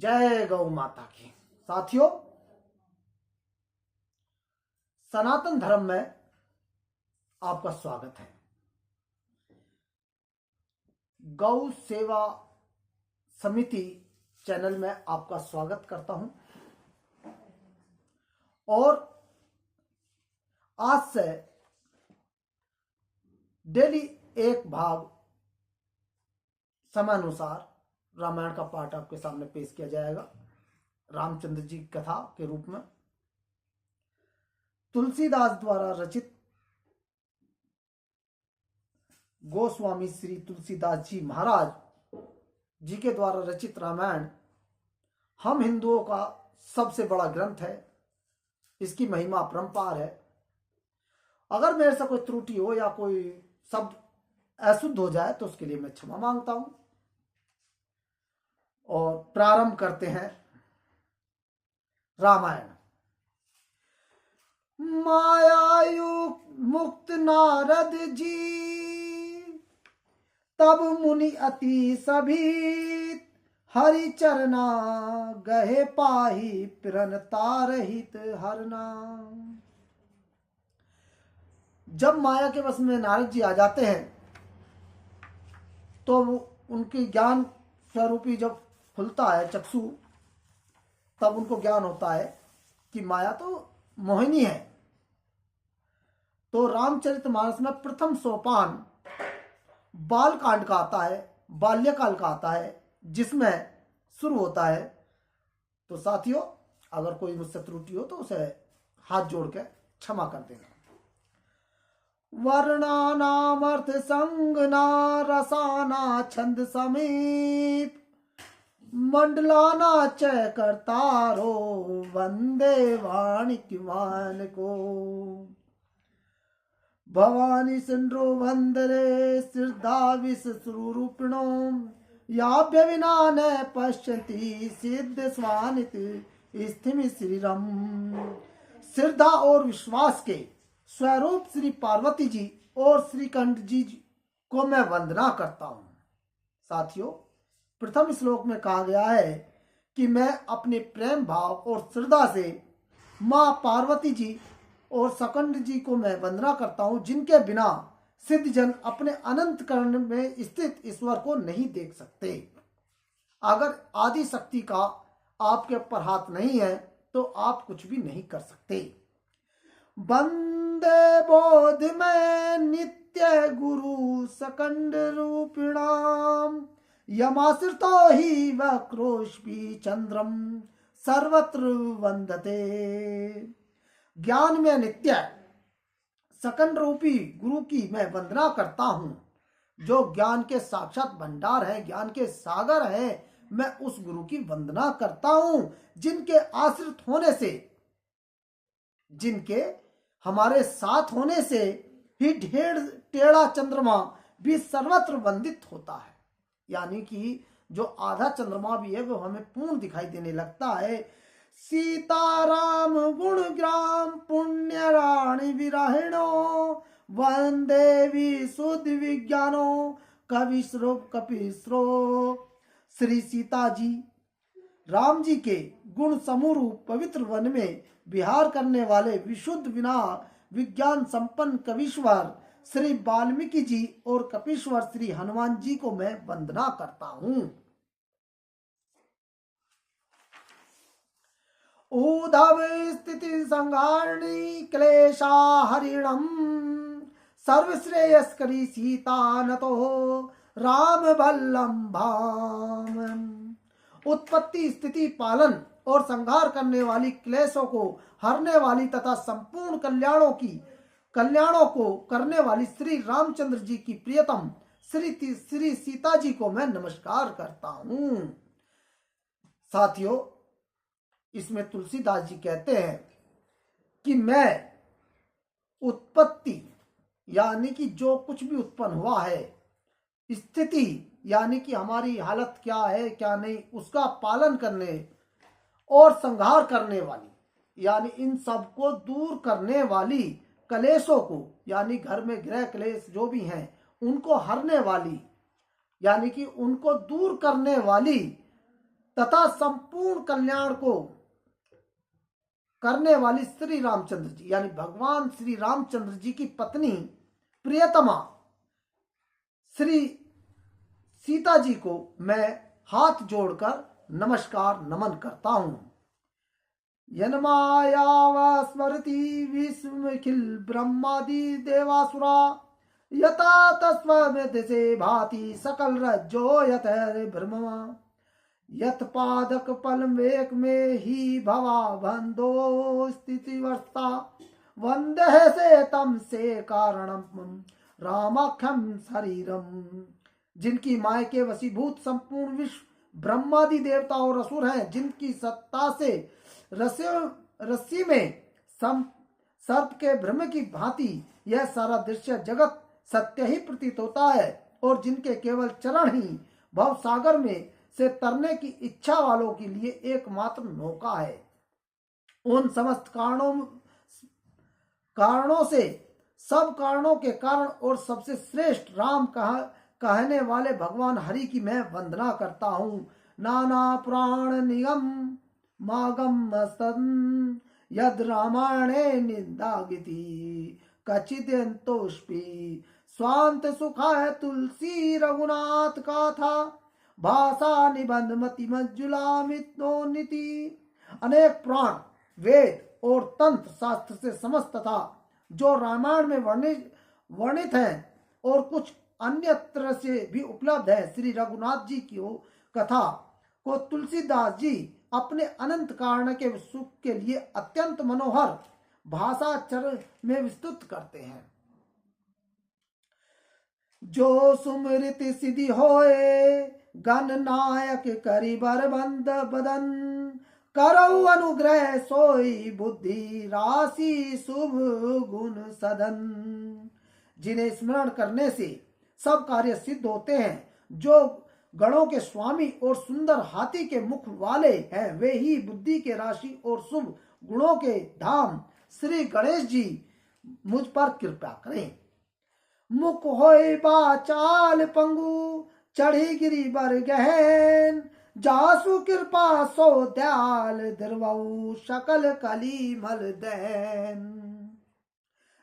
जय गौ माता की। साथियों, सनातन धर्म में आपका स्वागत है। गौ सेवा समिति चैनल में आपका स्वागत करता हूं और आज से डेली एक भाग समय अनुसार रामायण का पाठ आपके सामने पेश किया जाएगा, रामचंद्र जी की कथा के रूप में। तुलसीदास द्वारा रचित गोस्वामी श्री तुलसीदास जी महाराज जी के द्वारा रचित रामायण हम हिंदुओं का सबसे बड़ा ग्रंथ है। इसकी महिमा अपरंपार है। अगर मेरे से कोई त्रुटि हो या कोई शब्द अशुद्ध हो जाए तो उसके लिए मैं क्षमा मांगता हूं। और प्रारंभ करते हैं रामायण। मायायुक्त मुक्त नारद जी तब मुनि अति सभीत, हरि चरना गहे पाही पिरन तारहित हरना। जब माया के वश में नारद जी आ जाते हैं तो उनकी ज्ञान स्वरूपी जब खुलता है चक्षु, तब उनको ज्ञान होता है कि माया तो मोहिनी है। तो रामचरितमानस में प्रथम सोपान बाल कांड का आता है, बाल्यकाल का आता है, जिसमें शुरू होता है। तो साथियों, अगर कोई मुझसे त्रुटि हो तो उसे हाथ जोड़ के क्षमा कर देना। वर्णानामर्थ संगना रसाना छंद समीप, मंडलाना च करतारो वंदे वाणिक्यवान को। भवानी सिंड्रो वंदरे सिद्धाविश स्वरूपिणो, याभ्य विना न पश्यन्ति सिद्ध स्वानित स्थिमि श्रीरम। श्रद्धा और विश्वास के स्वरूप श्री पार्वती जी और श्रीकंठ जी को मैं वंदना करता हूं। साथियों, प्रथम श्लोक में कहा गया है कि मैं अपने प्रेम भाव और श्रद्धा से मां पार्वती जी और सकंड जी को मैं वंदना करता हूं, जिनके बिना सिद्ध जन अपने अनंत कर्ण में स्थित ईश्वर को नहीं देख सकते। अगर आदि शक्ति का आपके ऊपर हाथ नहीं है तो आप कुछ भी नहीं कर सकते। वंदे बोध में नित्य गुरु सकंड रूपिणाम, यमाश्रितो ही वक्रोष्पी चंद्रम सर्वत्र वंदते। ज्ञान में नित्य सकंड रूपी गुरु की मैं वंदना करता हूं, जो ज्ञान के साक्षात भंडार है, ज्ञान के सागर है। मैं उस गुरु की वंदना करता हूं जिनके आश्रित होने से, जिनके हमारे साथ होने से ही टेढ़ा चंद्रमा भी सर्वत्र वंदित होता है। यानी कि जो आधा चंद्रमा भी है वो हमें पूर्ण दिखाई देने लगता है। सीताराम गुण ग्राम पुण्य राणी विराहिणो, वंदे विशुद्ध विज्ञानो कविश्रो कपिश्रो। श्री सीता जी राम जी के गुण समूह पवित्र वन में विहार करने वाले विशुद्ध विना विज्ञान संपन्न कवीश्वर श्री वाल्मीकि जी और कपीश्वर श्री हनुमान जी को मैं वंदना करता हूं। उद्धव स्थिति संहारिणी क्लेशा हरिणम, सर्वश्रेयस्करी सीता नतो राम वल्लभाम। उत्पत्ति स्थिति पालन और संहार करने वाली क्लेशों को हरने वाली तथा संपूर्ण कल्याणों को करने वाली श्री रामचंद्र जी की प्रियतम श्री सीता जी को मैं नमस्कार करता हूं। साथियों, इसमें तुलसीदास जी कहते हैं कि मैं उत्पत्ति यानी कि जो कुछ भी उत्पन्न हुआ है, स्थिति यानी कि हमारी हालत क्या है क्या नहीं उसका पालन करने, और संहार करने वाली यानी इन सब को दूर करने वाली, कलेशों को यानी घर में गृह क्लेश जो भी हैं उनको हरने वाली यानी कि उनको दूर करने वाली तथा संपूर्ण कल्याण को करने वाली श्री रामचंद्र जी यानी भगवान श्री रामचंद्र जी की पत्नी प्रियतमा श्री सीता जी को मैं हाथ जोड़कर नमस्कार नमन करता हूं। यन्मायाव स्मरति विश्वखिल ब्रह्मादि देवासुरा यथा तस्वमिदसे भाति सकल रज्जो यतैर ब्रह्मा यत पादक पलमेक में ही भवा बंधो स्थिति वर्षा वंदे से तम से कारणम रामाख्यम शरीरम। जिनकी माय के वशीभूत संपूर्ण विश्व ब्रह्मादि देवता और असुर हैं, जिनकी सत्ता से रस्सी में सर्प के भ्रम की भांति यह सारा दृश्य जगत सत्य ही प्रतीत होता है, और जिनके केवल चरण ही भव सागर में से तरने की इच्छा वालों के लिए एकमात्र नौका है। उन समस्त कारणों से सब कारणों के कारण और सबसे श्रेष्ठ राम कहने वाले भगवान हरि की मैं वंदना करता हूँ। नाना पुराण निगम मागम सन यद रामायणे निंदागिति कचिदंतोष्पि स्वांत सुखाय तुलसी रघुनाथ गाथा भाषा निबंध मति मंजुला नीति। अनेक पुराण वेद और तंत्र शास्त्र से समस्त तथा जो रामायण में वर्णित हैं और कुछ अन्यत्र से भी उपलब्ध है, श्री रघुनाथ जी की कथा को तुलसीदास जी अपने अनंत कारण के सुख के लिए अत्यंत मनोहर भाषा चर में विस्तृत करते हैं। जो सुमृत सिद्धि होए गण नायक करी बरबंद बदन करौ अनुग्रह सोई बुद्धि राशि शुभ गुण सदन। जिन्हें स्मरण करने से सब कार्य सिद्ध होते हैं, जो गणों के स्वामी और सुंदर हाथी के मुख वाले हैं, वे ही बुद्धि के राशि और शुभ गुणों के धाम श्री गणेश जी मुझ पर कृपा करें। मुख होए बाचाल पंगु चढ़ी गिरी बर गहन जासु कृपा सो दयाल धर्वऊ सकल कली मल दैन।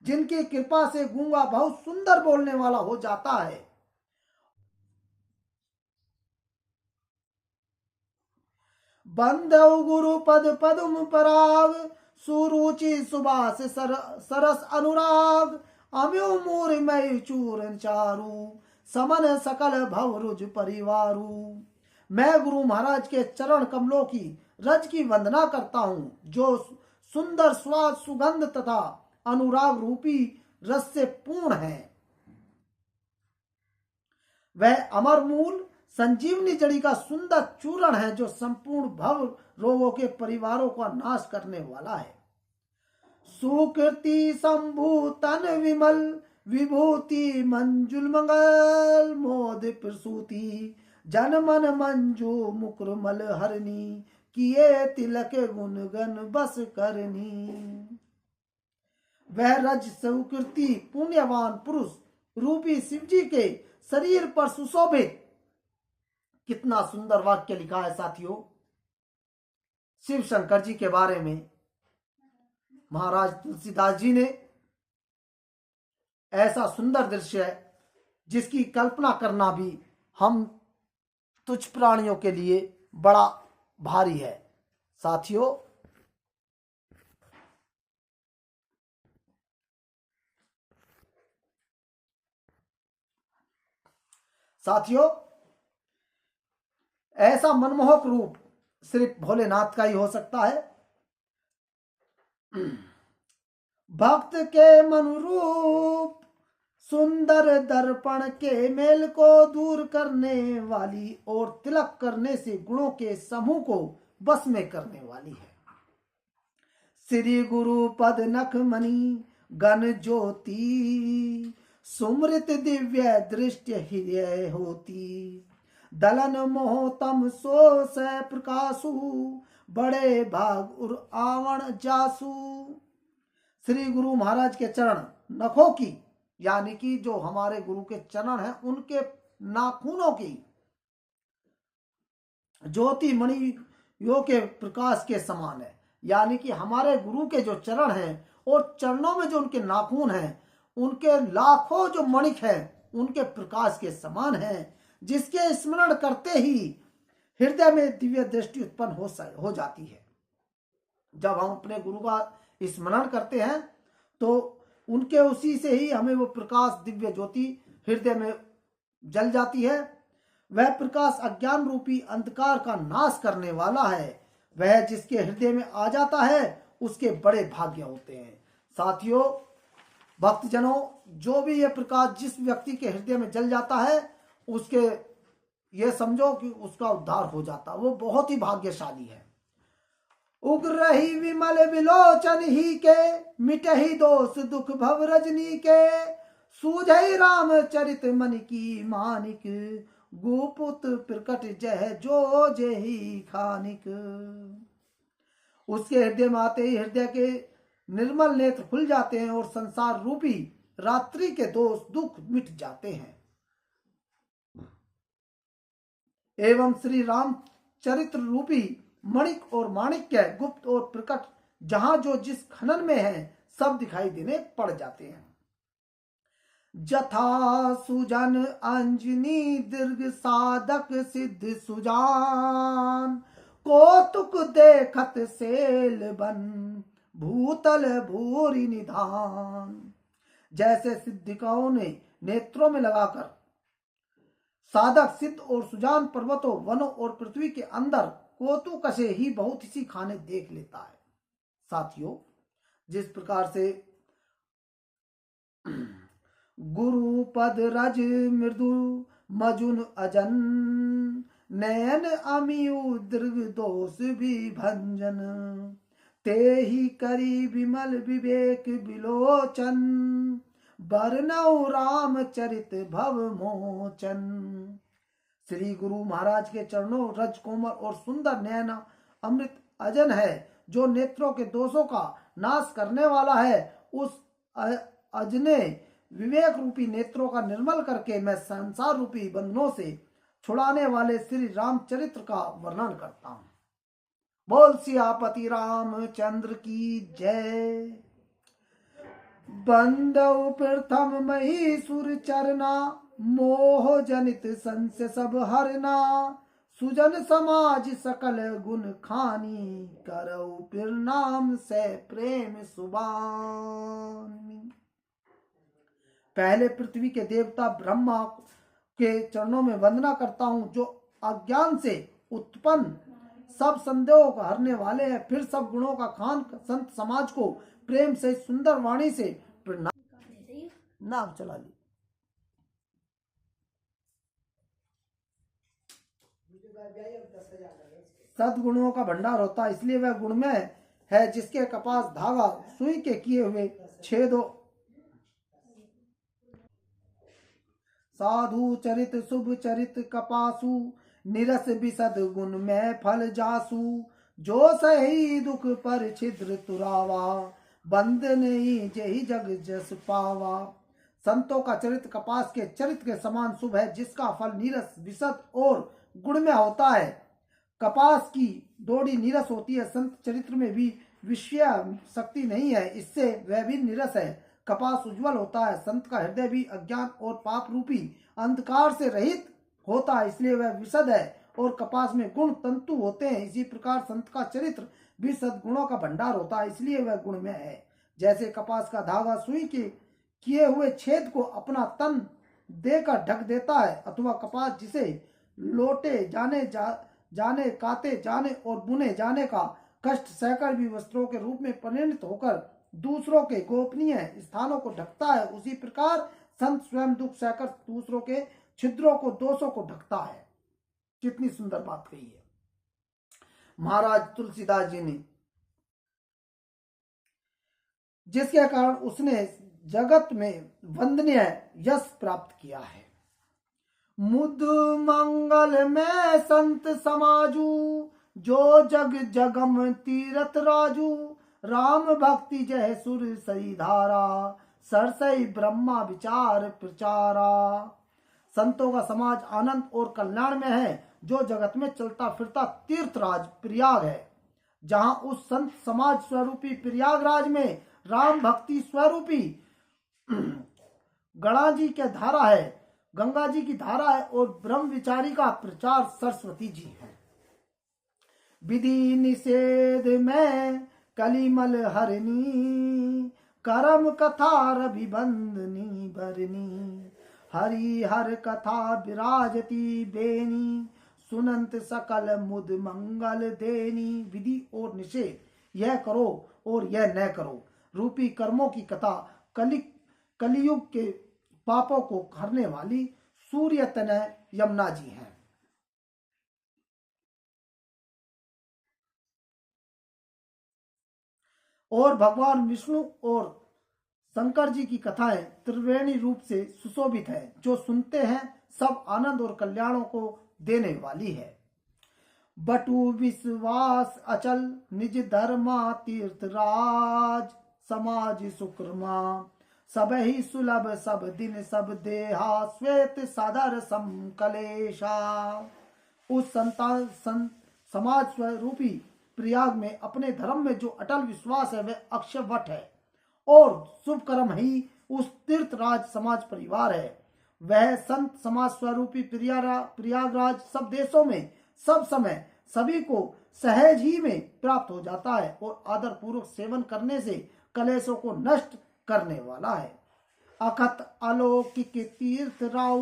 जिनकी कृपा से गूंगा बहुत सुंदर बोलने वाला हो जाता है। बंदौ गुरु पद पदुम पराग सुरुचि सुबास सरस अनुराग अम्यो मूर मय चूरन चारू समन सकल भवरुज परिवारू। मैं गुरु महाराज के चरण कमलों की रज की वंदना करता हूँ, जो सुंदर स्वाद सुगंध तथा अनुराग रूपी रस से पूर्ण है। वह अमर मूल संजीवनी जड़ी का सुंदर चूर्ण है, जो संपूर्ण भव रोगों के परिवारों का नाश करने वाला है। सुकृति संभूतन विमल विभूति मंजुल मंगल मोद प्रसूति जन मन मंजू मुकुर मल हरनी किए तिलक गुण गण बस करनी। वह रज सुकृति पुण्यवान पुरुष रूपी शिव जी के शरीर पर सुशोभित। कितना सुंदर वाक्य लिखा है साथियों शिव शंकर जी के बारे में। महाराज तुलसीदास जी ने ऐसा सुंदर दृश्य है जिसकी कल्पना करना भी हम तुच्छ प्राणियों के लिए बड़ा भारी है। साथियों ऐसा मनमोहक रूप सिर्फ भोलेनाथ का ही हो सकता है। भक्त के मनुरूप सुंदर दर्पण के मेल को दूर करने वाली और तिलक करने से गुणों के समूह को बस में करने वाली है। श्री गुरु पद नख मणि गण ज्योति सुमृत दिव्य दृष्टि हृदय होती। दलन मोहतम सो स प्रकाशु बड़े भाग उर आवण जासु। श्री गुरु महाराज के चरण नखों की यानी कि जो हमारे गुरु के चरण हैं उनके नाखूनों की ज्योति मणियों के प्रकाश के समान है। यानी कि हमारे गुरु के जो चरण हैं और चरणों में जो उनके नाखून हैं, उनके लाखों जो मणिक हैं उनके प्रकाश के समान हैं, जिसके स्मरण करते ही हृदय में दिव्य दृष्टि उत्पन्न हो जाती है। जब हम अपने गुरु का स्मरण करते हैं तो उनके उसी से ही हमें वो प्रकाश दिव्य ज्योति हृदय में जल जाती है। वह प्रकाश अज्ञान रूपी अंधकार का नाश करने वाला है। वह जिसके हृदय में आ जाता है उसके बड़े भाग्य होते हैं। साथियों, भक्तजनों, जो भी यह प्रकाश जिस व्यक्ति के हृदय में जल जाता है उसके ये समझो कि उसका उद्धार हो जाता, वो बहुत ही भाग्यशाली है। उग्र ही विमल विलोचन ही के, मिटहि दोष दुख भव रजनी के, सूझई राम चरित मन की मानिक, गोपुत प्रकट जह जो जही खानिक। उसके हृदय में आते ही हृदय के निर्मल नेत्र खुल जाते हैं और संसार रूपी रात्रि के दोष दुख मिट जाते हैं। एवं श्री राम चरित्र रूपी मणिक और माणिक्य गुप्त और प्रकट जहां जो जिस खनन में है सब दिखाई देने पड़ जाते हैं। जथा सुजन अंजनी दीर्घ साधक सिद्ध सुजान, कौतुक देखत सेल बन भूतल भूरि निधान। जैसे सिद्धिकाओं ने नेत्रों में लगाकर साधक सिद्ध और सुजान पर्वतों वनों और पृथ्वी के अंदर कौतुक से ही बहुत सी खाने देख लेता है। साथियों, जिस प्रकार से गुरु पद रज मृदु मजुन अजन, नयन अमियु दीर्घ दोष भी भंजन, ते ही करी विमल विवेक विलोचन, बरनऊ राम चरित भव मोचन। श्री गुरु महाराज के चरणों रज कोमल और सुंदर नयन अमृत अजन है, जो नेत्रों के दोषों का नाश करने वाला है। उस अजने विवेक रूपी नेत्रों का निर्मल करके मैं संसार रूपी बंधनों से छुड़ाने वाले श्री रामचरित्र का वर्णन करता हूं। बोल सियापति रामचंद्र की जय। बंदव प्रथम महीसुर चरना, मोह जनित संशय सब हरना, सुजन समाज सकल गुण खानी, करऊ फिर नाम से प्रेम सुबानी। पहले पृथ्वी के देवता ब्रह्मा के चरणों में वंदना करता हूँ, जो अज्ञान से उत्पन्न सब संदेहों को हरने वाले हैं। फिर सब गुणों का खान संत समाज को प्रेम से सुंदर वाणी से प्रणाम। नाम चला ली। सदगुणों का भंडार होता है, इसलिए वह गुणमय है, जिसके कपास धागा सुई के किए हुए छेदों। साधु चरित शुभ चरित कपासु, निरस विशद गुण में फल जासु, जो सही दुख पर छिद्र तुरावा, बंद नहीं जही जग जस पावा। संतों का चरित्र कपास के चरित्र के समान शुभ है, जिसका फल नीरस विशद और गुण में होता है। कपास की डोरी नीरस होती है, संत चरित्र में भी विषय शक्ति नहीं है, इससे वह भी नीरस है। कपास उज्जवल होता है, संत का हृदय भी अज्ञान और पाप रूपी अंधकार से रहित होता है, इसलिए वह विशद है। और कपास में गुण तंतु होते हैं, इसी प्रकार संत का चरित्र भी सद्गुणों का भंडार होता है, इसलिए वह गुणमय है। जैसे कपास का धागा सुई के किए हुए छेद को अपना तन देकर ढक देता है, अथवा कपास जिसे लोटे जाने काते जाने और बुने जाने का कष्ट सहकर भी वस्त्रों के रूप में परिणत होकर दूसरों के गोपनीय स्थानों को ढकता है, उसी प्रकार संत स्वयं दुख सहकर दूसरों के छिद्रों को दोषों को ढकता है। कितनी सुंदर बात कही है महाराज तुलसीदास जी ने, जिसके कारण उसने जगत में वंदनीय यश प्राप्त किया है। मुद मंगल में संत समाजू, जो जग जगम तीरथ राजू, राम भक्ति जय सुर सई धारा, सरसई ब्रह्मा विचार प्रचारा। संतों का समाज आनंद और कल्याण में है, जो जगत में चलता फिरता तीर्थराज प्रयाग है, जहां उस संत समाज स्वरूपी प्रयागराज में राम भक्ति स्वरूपी गणा जी के धारा है, गंगा जी की धारा है और ब्रह्म विचारी का प्रचार सरस्वती जी है। विधि निषेध में कलिमल हरनी, करम कथा रविबंधनी भरनी, हरि हर कथा विराजती बेनी, सुनंत सकल मुद मंगल देनी। विधि और निषेध, यह करो और यह न करो रूपी कर्मों की कथा कलियुग के पापों को हरने वाली सूर्य तनय यमुना जी हैं। और भगवान विष्णु और शंकर जी की कथाएं त्रिवेणी रूप से सुशोभित है, जो सुनते हैं सब आनंद और कल्याणों को देने वाली है। बटु विश्वास अचल निज धर्मा तीर्थराज, समाज सुक्रमा सब ही सुलभ सब दिन सब देहा, श्वेत सादर समकलेशा। उस समाज स्वरूपी प्रयाग में अपने धर्म में जो अटल विश्वास है वह अक्षय वट है, और शुभ कर्म ही उस तीर्थराज समाज परिवार है। वह संत समाज स्वरूपी प्रयागराज सब देशों में सब समय सभी को सहज ही में प्राप्त हो जाता है, और आदर पूर्वक सेवन करने से कलेशों को नष्ट करने वाला है। अखत अलौकिक तीर्थ राउ,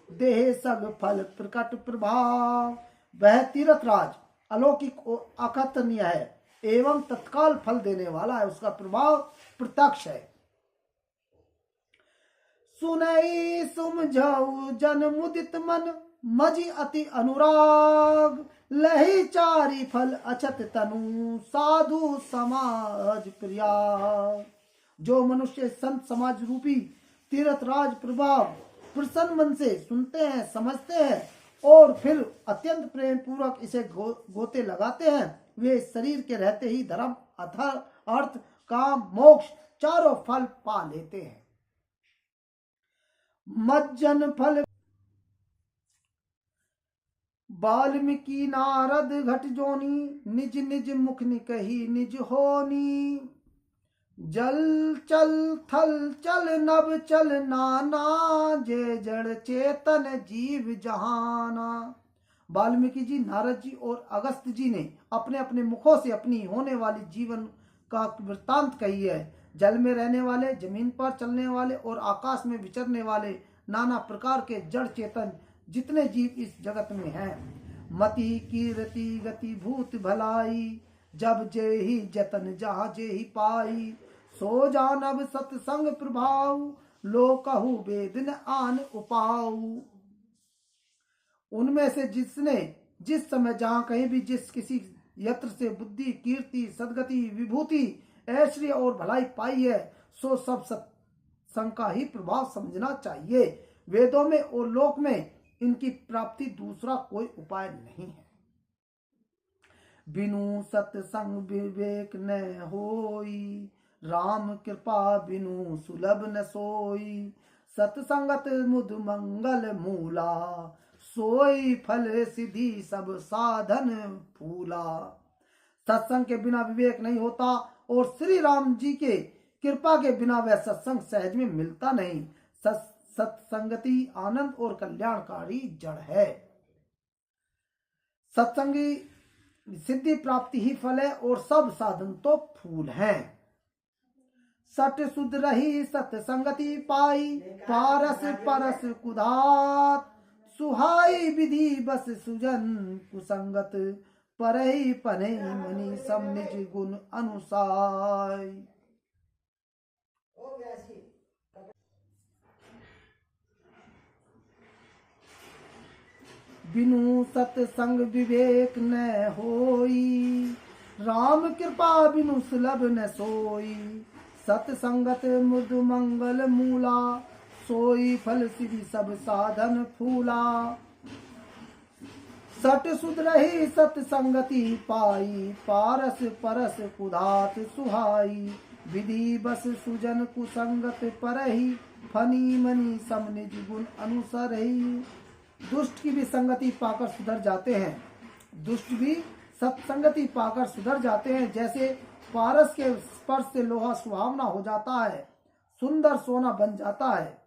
देह सग फल प्रकट प्रभाव। वह तीर्थराज अलौकिक और अकथनीय है एवं तत्काल फल देने वाला है, उसका प्रभाव प्रत्यक्ष है। सुनई सुमझऊ जन मुदित मन, मजी अति अनुराग, लही चारी फल अछत तनु, साधु समाज प्रिया। जो मनुष्य संत समाज रूपी तीर्थराज प्रभाव प्रसन्न मन से सुनते हैं, समझते हैं और फिर अत्यंत प्रेम पूर्वक इसे गोते लगाते हैं, वे शरीर के रहते ही धर्म अर्थ काम मोक्ष चारों फल पा लेते हैं। मज्जन फल वाल्मीकि नारद घट जोनी, निज निज मुख निकही निज होनी। जल चल थल चल नभ चल नाना, जे जड़ चेतन जीव जहाना। वाल्मीकि जी, नारद जी और अगस्त जी ने अपने अपने मुखों से अपनी होने वाली जीवन का वृत्तांत कही है। जल में रहने वाले, जमीन पर चलने वाले और आकाश में विचरने वाले नाना प्रकार के जड़ चेतन जितने जीव इस जगत में हैं। मति कीर्ति गति भूत भलाई, जब जे ही जतन जहाँ जे ही पाई। सो जानब सत्संग प्रभाव, लो कहू वेद न आन उपाऊ। उनमें से जिसने जिस समय जहाँ कहीं भी जिस किसी यत्र से बुद्धि कीर्ति सदगति विभूति ऐश्वर्य और भलाई पाई है, सो सब सत्संग का ही प्रभाव समझना चाहिए। वेदों में और लोक में इनकी प्राप्ति दूसरा कोई उपाय नहीं है। बिनु सत्संग विवेक न होई, राम कृपा बिनु सुलभ न सोई। सत्संगत मुद मंगल मूला, सोई फल सिद्धि सब साधन फूला। सत्संग के बिना विवेक नहीं होता और श्री राम जी के कृपा के बिना वह सत्संग सहज में मिलता नहीं। सत्संगति आनंद और कल्याणकारी जड़ है। सत्संगी सिद्धि प्राप्ति ही फल है और सब साधन तो फूल हैं। सट सुध रही सत्संगति पाई, पारस परस कुधात। सुहाई विधि बस सुजन कुसंगत, परहि पने मनि सब निज गुण अनुसाय। बिनु सत्संग विवेक न होई, राम कृपा बिनु सुलभ न सोई। सत्संगत मृदु मंगल मूला, सोई फल सिद्धि सब साधन फूला। सट सुध रही सत्संगति पाई, पारस परस कुधात सुहाई। विधि बस सुजन कुसंगत परहि, फनी मनी सम निज गुण अनुसरहि। दुष्ट की भी संगति पाकर सुधर जाते हैं। दुष्ट भी सत्संगति पाकर सुधर जाते हैं। जैसे पारस के स्पर्श से लोहा सुहावना हो जाता है, सुंदर सोना बन जाता है।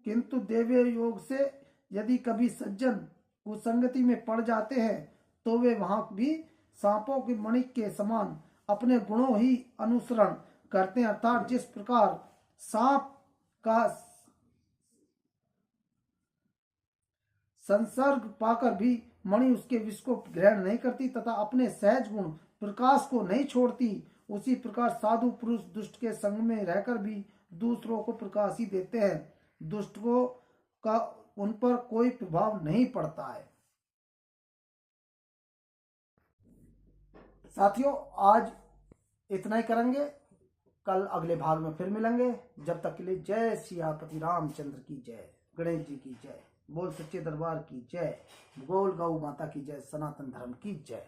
किंतु देवीय योग से यदि कभी सज्जन कुसंगति में पड़ जाते हैं तो वे वहां भी सांपों की मणि के समान अपने गुणों ही अनुसरण करते हैं। अर्थात जिस प्रकार सांप का संसर्ग पाकर भी मणि उसके विष को ग्रहण नहीं करती तथा अपने सहज गुण प्रकाश को नहीं छोड़ती, उसी प्रकार साधु पुरुष दुष्ट के संग में रहकर भी दूसरों को प्रकाश ही देते हैं। दुष्ट को का उन पर कोई प्रभाव नहीं पड़ता है। साथियों, आज इतना ही करेंगे। कल अगले भाग में फिर मिलेंगे। जब तक के लिए जय सियापति रामचंद्र की जय, गणेश जी की जय, बोल सच्चे दरबार की जय, गोल गौ माता की जय, सनातन धर्म की जय।